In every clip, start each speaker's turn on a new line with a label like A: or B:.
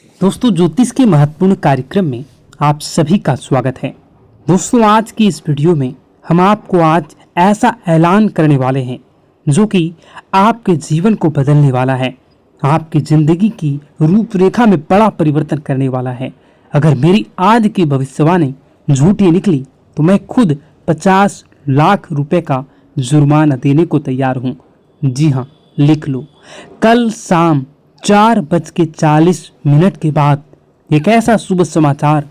A: दोस्तों, ज्योतिष के महत्वपूर्ण कार्यक्रम में आप सभी का स्वागत है। दोस्तों, आज की इस वीडियो में हम आपको आज ऐसा ऐलान करने वाले हैं जो कि आपके जीवन को बदलने वाला है, आपकी जिंदगी की रूपरेखा में बड़ा परिवर्तन करने वाला है। अगर मेरी आज की भविष्यवाणी झूठी निकली तो मैं खुद 50 लाख रुपए का जुर्माना देने को तैयार हूँ। जी हाँ, लिख लो। कल शाम 4:40 के बाद एक ऐसा शुभ समाचार,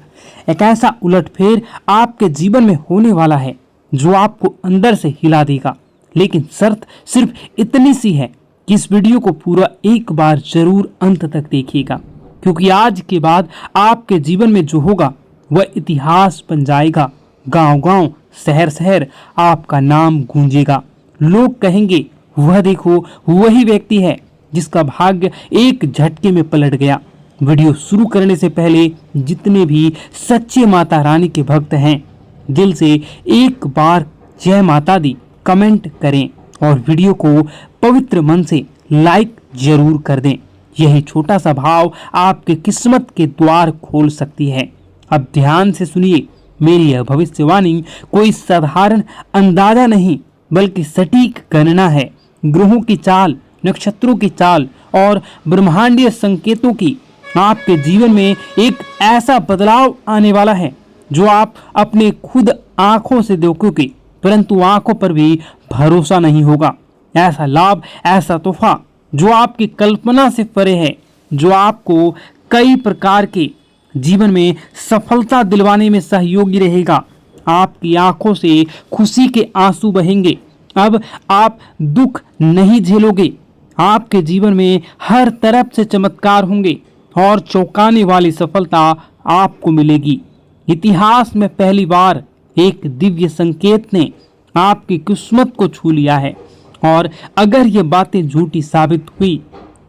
A: एक ऐसा उलटफेर आपके जीवन में होने वाला है जो आपको अंदर से हिला देगा। लेकिन शर्त सिर्फ इतनी सी है कि इस वीडियो को पूरा एक बार जरूर अंत तक देखिएगा, क्योंकि आज के बाद आपके जीवन में जो होगा वह इतिहास बन जाएगा। गांव-गांव, शहर-शहर आपका नाम गूंजेगा। लोग कहेंगे, वह देखो, वही व्यक्ति है जिसका भाग्य एक झटके में पलट गया। वीडियो शुरू करने से पहले जितने भी सच्चे माता रानी के भक्त हैं, दिल से एक बार जय माता दी कमेंट करें और वीडियो को पवित्र मन से लाइक जरूर कर दें। यही छोटा सा भाव आपके किस्मत के द्वार खोल सकती है। अब ध्यान से सुनिए, मेरी यह भविष्यवाणी कोई साधारण अंदाजा नहीं बल्कि सटीक गणना है। ग्रहों की चाल, नक्षत्रों की चाल और ब्रह्मांडीय संकेतों की आपके जीवन में एक ऐसा बदलाव आने वाला है जो आप अपने खुद आंखों से देखोगे, परंतु आंखों पर भी भरोसा नहीं होगा। ऐसा लाभ, ऐसा तोहफा जो आपकी कल्पना से परे है, जो आपको कई प्रकार के जीवन में सफलता दिलवाने में सहयोगी रहेगा। आपकी आंखों से खुशी के आंसू बहेंगे। अब आप दुख नहीं झेलोगे। आपके जीवन में हर तरफ से चमत्कार होंगे और चौंकाने वाली सफलता आपको मिलेगी। इतिहास में पहली बार एक दिव्य संकेत ने आपकी किस्मत को छू लिया है, और अगर ये बातें झूठी साबित हुई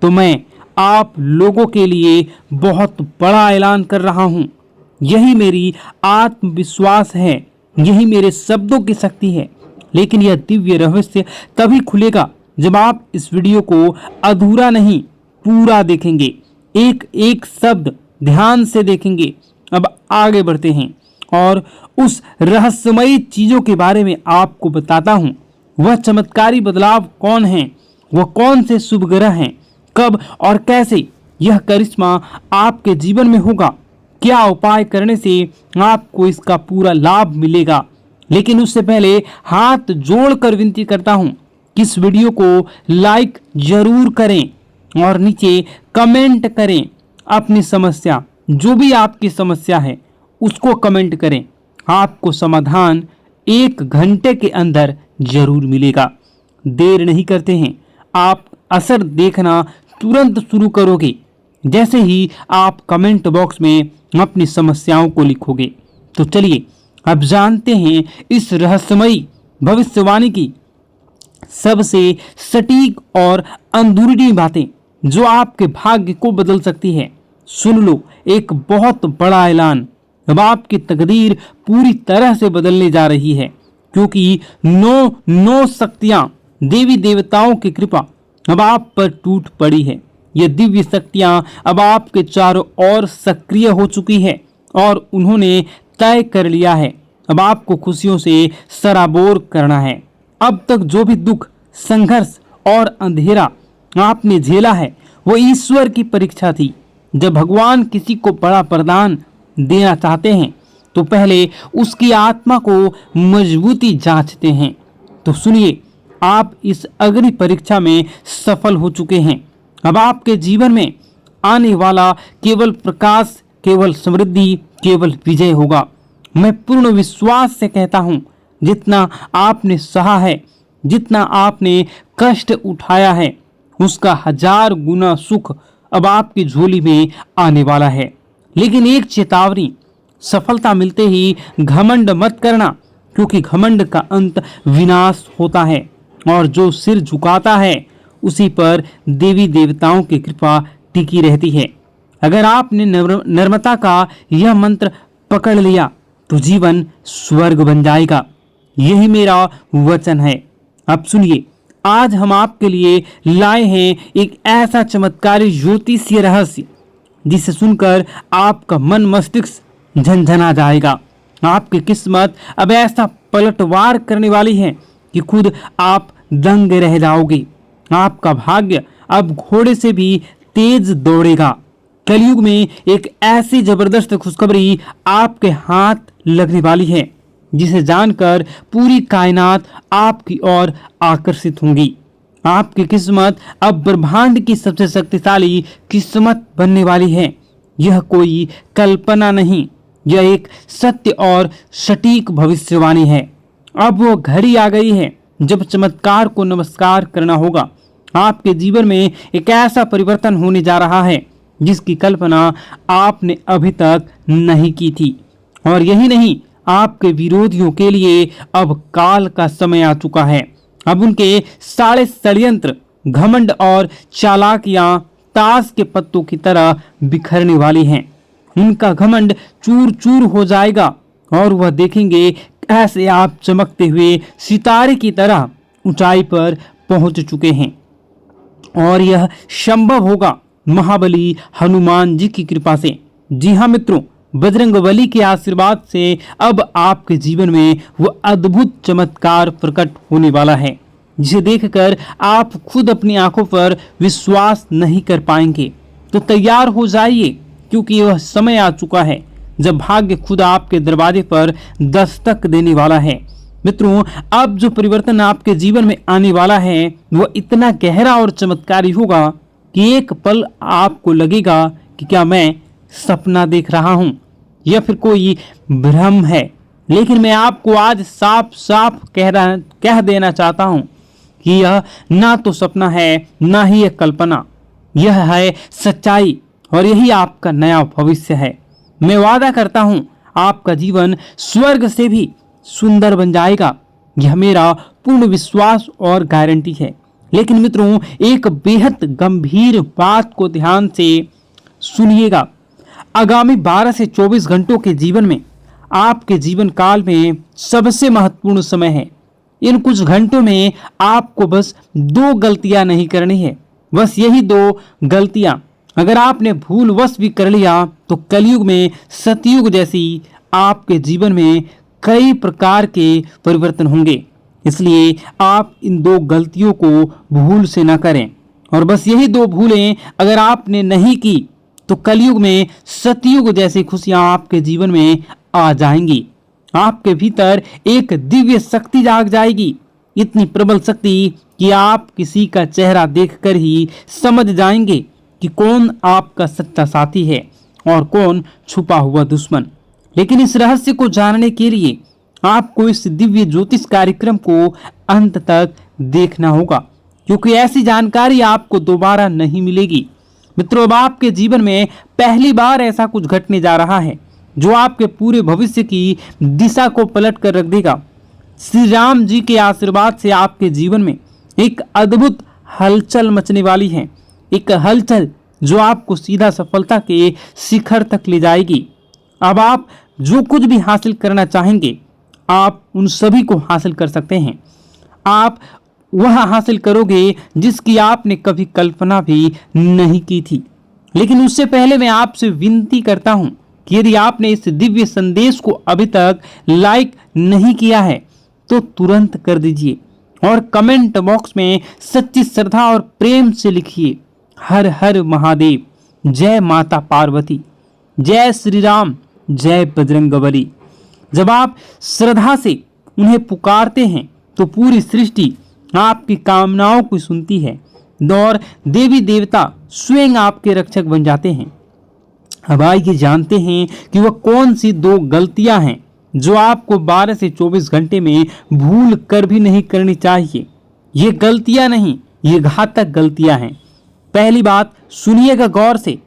A: तो मैं आप लोगों के लिए बहुत बड़ा ऐलान कर रहा हूँ। यही मेरी आत्मविश्वास है, यही मेरे शब्दों की शक्ति है। लेकिन यह दिव्य रहस्य तभी खुलेगा जब आप इस वीडियो को अधूरा नहीं, पूरा देखेंगे, एक एक शब्द ध्यान से देखेंगे। अब आगे बढ़ते हैं और उस रहस्यमयी चीजों के बारे में आपको बताता हूं। वह चमत्कारी बदलाव कौन है, वह कौन से शुभ ग्रह हैं, कब और कैसे यह करिश्मा आपके जीवन में होगा, क्या उपाय करने से आपको इसका पूरा लाभ मिलेगा। लेकिन उससे पहले हाथ जोड़कर विनती करता हूं कि इस वीडियो को लाइक जरूर करें और नीचे कमेंट करें अपनी समस्या, जो भी आपकी समस्या है उसको कमेंट करें। आपको समाधान 1 घंटे के अंदर जरूर मिलेगा। देर नहीं करते हैं, आप असर देखना तुरंत शुरू करोगे जैसे ही आप कमेंट बॉक्स में अपनी समस्याओं को लिखोगे। तो चलिए अब जानते हैं इस रहस्यमयी भविष्यवाणी की सबसे सटीक और अंदरूनी बातें जो आपके भाग्य को बदल सकती है। सुन लो, एक बहुत बड़ा ऐलान। अब आपकी तकदीर पूरी तरह से बदलने जा रही है, क्योंकि 9 शक्तियां, देवी देवताओं की कृपा अब आप पर टूट पड़ी है। ये दिव्य शक्तियां अब आपके चारों ओर सक्रिय हो चुकी है और उन्होंने तय कर लिया है अब आपको खुशियों से सराबोर करना है। अब तक जो भी दुख, संघर्ष और अंधेरा आपने झेला है वो ईश्वर की परीक्षा थी। जब भगवान किसी को बड़ा वरदान देना चाहते हैं तो पहले उसकी आत्मा को मजबूती जांचते हैं। तो सुनिए, आप इस अग्नि परीक्षा में सफल हो चुके हैं। अब आपके जीवन में आने वाला केवल प्रकाश, केवल समृद्धि, केवल विजय होगा। मैं पूर्ण विश्वास से कहता हूं, जितना आपने सहा है, जितना आपने कष्ट उठाया है, उसका 1000 गुना सुख अब आपकी झोली में आने वाला है। लेकिन एक चेतावनी, सफलता मिलते ही घमंड मत करना, क्योंकि घमंड का अंत विनाश होता है और जो सिर झुकाता है उसी पर देवी देवताओं की कृपा टिकी रहती है। अगर आपने नम्रता का यह मंत्र पकड़ लिया तो जीवन स्वर्ग बन जाएगा। यही मेरा वचन है। अब सुनिए, आज हम आपके लिए लाए हैं एक ऐसा चमत्कारी ज्योतिषीय रहस्य जिसे सुनकर आपका मन मस्तिष्क झनझना जाएगा। आपकी किस्मत अब ऐसा पलटवार करने वाली है कि खुद आप दंग रह जाओगे। आपका भाग्य अब घोड़े से भी तेज दौड़ेगा। कलयुग में एक ऐसी जबरदस्त खुशखबरी आपके हाथ लगने वाली है जिसे जानकर पूरी कायनात आपकी ओर आकर्षित होंगी। आपकी किस्मत अब ब्रह्मांड की सबसे शक्तिशाली किस्मत बनने वाली है। यह कोई कल्पना नहीं, यह एक सत्य और सटीक भविष्यवाणी है। अब वो घड़ी आ गई है जब चमत्कार को नमस्कार करना होगा। आपके जीवन में एक ऐसा परिवर्तन होने जा रहा है जिसकी कल्पना आपने अभी तक नहीं की थी। और यही नहीं, आपके विरोधियों के लिए अब काल का समय आ चुका है। अब उनके सारे षड्यंत्र, घमंड और चालाकियां ताश के पत्तों की तरह बिखरने वाली हैं। उनका घमंड चूर चूर हो जाएगा और वह देखेंगे कैसे आप चमकते हुए सितारे की तरह ऊंचाई पर पहुंच चुके हैं। और यह संभव होगा महाबली हनुमान जी की कृपा से। जी हाँ मित्रों, बजरंगबली के आशीर्वाद से अब आपके जीवन में वो अद्भुत चमत्कार प्रकट होने वाला है जिसे देखकर आप खुद अपनी आंखों पर विश्वास नहीं कर पाएंगे। तो तैयार हो जाइए, क्योंकि वह समय आ चुका है जब भाग्य खुद आपके दरवाजे पर दस्तक देने वाला है। मित्रों, अब जो परिवर्तन आपके जीवन में आने वाला है वह इतना गहरा और चमत्कारी होगा कि एक पल आपको लगेगा कि क्या मैं सपना देख रहा हूं या फिर कोई भ्रम है। लेकिन मैं आपको आज साफ साफ कह देना चाहता हूं कि यह ना तो सपना है ना ही एक कल्पना, यह है सच्चाई और यही आपका नया भविष्य है। मैं वादा करता हूं आपका जीवन स्वर्ग से भी सुंदर बन जाएगा। यह मेरा पूर्ण विश्वास और गारंटी है। लेकिन मित्रों, एक बेहद गंभीर बात को ध्यान से सुनिएगा। आगामी 12 से 24 घंटों के जीवन में आपके जीवन काल में सबसे महत्वपूर्ण समय है। इन कुछ घंटों में आपको बस 2 गलतियां नहीं करनी है। बस यही 2 गलतियां अगर आपने भूलवश भी कर लिया तो कलयुग में सतयुग जैसी आपके जीवन में कई प्रकार के परिवर्तन होंगे। इसलिए आप इन 2 गलतियों को भूल से न करें। और बस यही 2 भूलें अगर आपने नहीं की तो कलयुग में सतयुग जैसी खुशियां आपके जीवन में आ जाएंगी। आपके भीतर एक दिव्य शक्ति जाग जाएगी, इतनी प्रबल शक्ति कि आप किसी का चेहरा देखकर ही समझ जाएंगे कि कौन आपका सच्चा साथी है और कौन छुपा हुआ दुश्मन। लेकिन इस रहस्य को जानने के लिए आपको इस दिव्य ज्योतिष कार्यक्रम को अंत तक देखना होगा, क्योंकि ऐसी जानकारी आपको दोबारा नहीं मिलेगी। मित्रों, अब आपके जीवन में पहली बार ऐसा कुछ घटने जा रहा है जो आपके पूरे भविष्य की दिशा को पलट कर रख देगा। श्री राम जी के आशीर्वाद से आपके जीवन में एक अद्भुत हलचल मचने वाली है। एक हलचल जो आपको सीधा सफलता के शिखर तक ले जाएगी। अब आप जो कुछ भी हासिल करना चाहेंगे आप उन सभी को हासिल कर सकते हैं। आप वह हासिल करोगे जिसकी आपने कभी कल्पना भी नहीं की थी। लेकिन उससे पहले मैं आपसे विनती करता हूं कि यदि आपने इस दिव्य संदेश को अभी तक लाइक नहीं किया है तो तुरंत कर दीजिए और कमेंट बॉक्स में सच्ची श्रद्धा और प्रेम से लिखिए, हर हर महादेव, जय माता पार्वती, जय श्री राम, जय बजरंगबली। जब आप श्रद्धा से उन्हें पुकारते हैं तो पूरी सृष्टि आपकी कामनाओं को सुनती है और देवी देवता स्वयं आपके रक्षक बन जाते हैं। अब आइए जानते हैं कि वह कौन सी 2 गलतियां हैं जो आपको 12 से 24 घंटे में भूल कर भी नहीं करनी चाहिए। ये गलतियां नहीं, ये घातक गलतियां हैं। पहली बात सुनिएगा गौर से।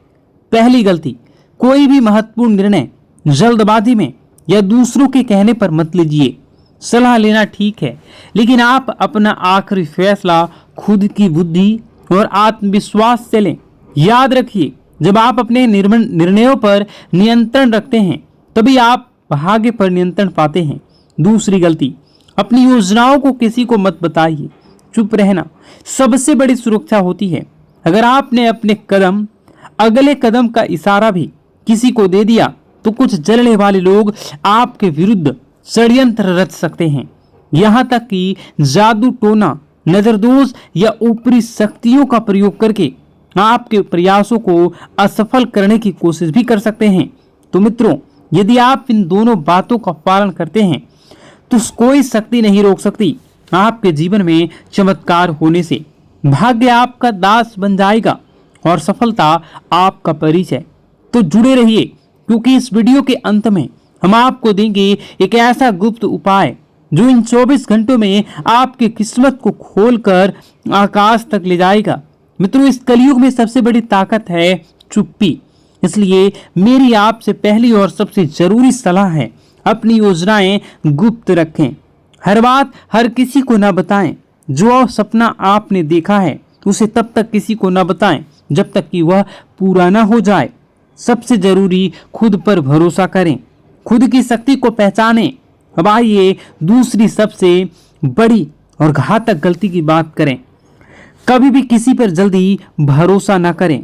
A: पहली गलती, कोई भी महत्वपूर्ण निर्णय जल्दबाजी में या दूसरों के कहने पर मत लीजिए। सलाह लेना ठीक है, लेकिन आप अपना आखिरी फैसला खुद की बुद्धि और आत्मविश्वास से लें। याद रखिए, जब आप अपने निर्णयों पर नियंत्रण रखते हैं तभी आप भाग्य पर नियंत्रण पाते हैं। दूसरी गलती, अपनी योजनाओं को किसी को मत बताइए। चुप रहना सबसे बड़ी सुरक्षा होती है। अगर आपने अपने कदम अगले कदम का इशारा भी किसी को दे दिया तो कुछ जलने वाले लोग आपके विरुद्ध षड्यंत्र रच सकते हैं। यहाँ तक कि जादू टोना, नजरदोष या ऊपरी शक्तियों का प्रयोग करके आपके प्रयासों को असफल करने की कोशिश भी कर सकते हैं। तो मित्रों, यदि आप इन दोनों बातों का पालन करते हैं तो कोई शक्ति नहीं रोक सकती आपके जीवन में चमत्कार होने से। भाग्य आपका दास बन जाएगा और सफलता आपका परिचय। तो जुड़े रहिए, क्योंकि इस वीडियो के अंत में हम आपको देंगे एक ऐसा गुप्त उपाय जो इन 24 घंटों में आपकी किस्मत को खोलकर आकाश तक ले जाएगा। मित्रों, इस कलयुग में सबसे बड़ी ताकत है चुप्पी। इसलिए मेरी आपसे पहली और सबसे जरूरी सलाह है, अपनी योजनाएं गुप्त रखें। हर बात हर किसी को ना बताएं। जो सपना आपने देखा है उसे तब तक किसी को ना बताएं जब तक कि वह पूरा ना हो जाए। सबसे जरूरी, खुद पर भरोसा करें, खुद की शक्ति को पहचानें। अब आइए दूसरी सबसे बड़ी और घातक गलती की बात करें। कभी भी किसी पर जल्दी भरोसा ना करें।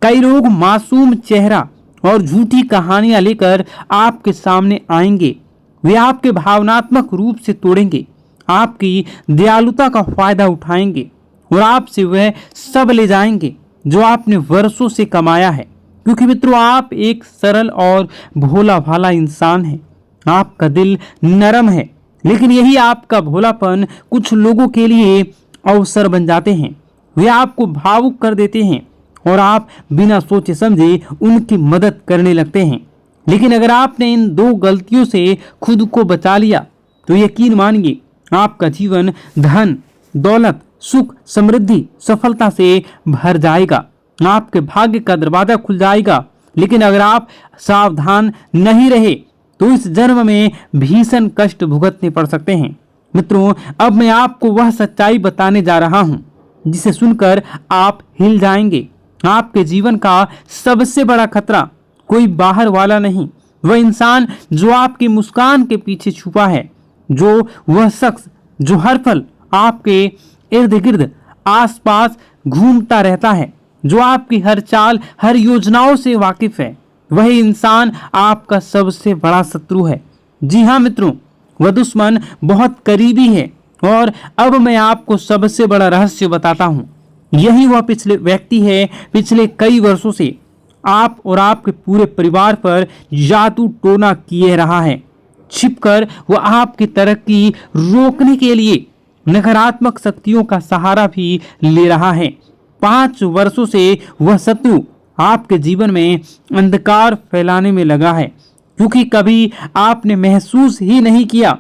A: कई लोग मासूम चेहरा और झूठी कहानियां लेकर आपके सामने आएंगे। वे आपके भावनात्मक रूप से तोड़ेंगे, आपकी दयालुता का फायदा उठाएंगे और आपसे वह सब ले जाएंगे जो आपने वर्षों से कमाया है। क्योंकि मित्रों, आप एक सरल और भोला भाला इंसान हैं। आपका दिल नरम है, लेकिन यही आपका भोलापन कुछ लोगों के लिए अवसर बन जाते हैं। वे आपको भावुक कर देते हैं और आप बिना सोचे समझे उनकी मदद करने लगते हैं। लेकिन अगर आपने इन दो गलतियों से खुद को बचा लिया तो यकीन मानिए, आपका जीवन धन, दौलत, सुख, समृद्धि, सफलता से भर जाएगा। आपके भाग्य का दरवाजा खुल जाएगा। लेकिन अगर आप सावधान नहीं रहे तो इस जन्म में भीषण कष्ट भुगतने पड़ सकते हैं। मित्रों, अब मैं आपको वह सच्चाई बताने जा रहा हूं जिसे सुनकर आप हिल जाएंगे। आपके जीवन का सबसे बड़ा खतरा कोई बाहर वाला नहीं, वह इंसान जो आपकी मुस्कान के पीछे छुपा है, जो वह शख्स जो हर पल आपके इर्द गिर्द आसपास घूमता रहता है, जो आपकी हर चाल, हर योजनाओं से वाकिफ है। वही इंसान आपका सबसे बड़ा शत्रु है। जी हाँ मित्रों, वह दुश्मन बहुत करीबी है। और अब मैं आपको सबसे बड़ा रहस्य बताता हूँ। यही वह व्यक्ति है पिछले कई वर्षों से आप और आपके पूरे परिवार पर जादू टोना किए रहा है। छिपकर वह आपकी तरक्की रोकने के लिए नकारात्मक शक्तियों का सहारा भी ले रहा है। 5 वर्षों से वह शत्रु आपके जीवन में अंधकार फैलाने में लगा है, क्योंकि कभी आपने महसूस ही नहीं किया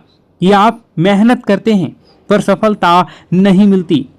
A: कि आप मेहनत करते हैं पर सफलता नहीं मिलती।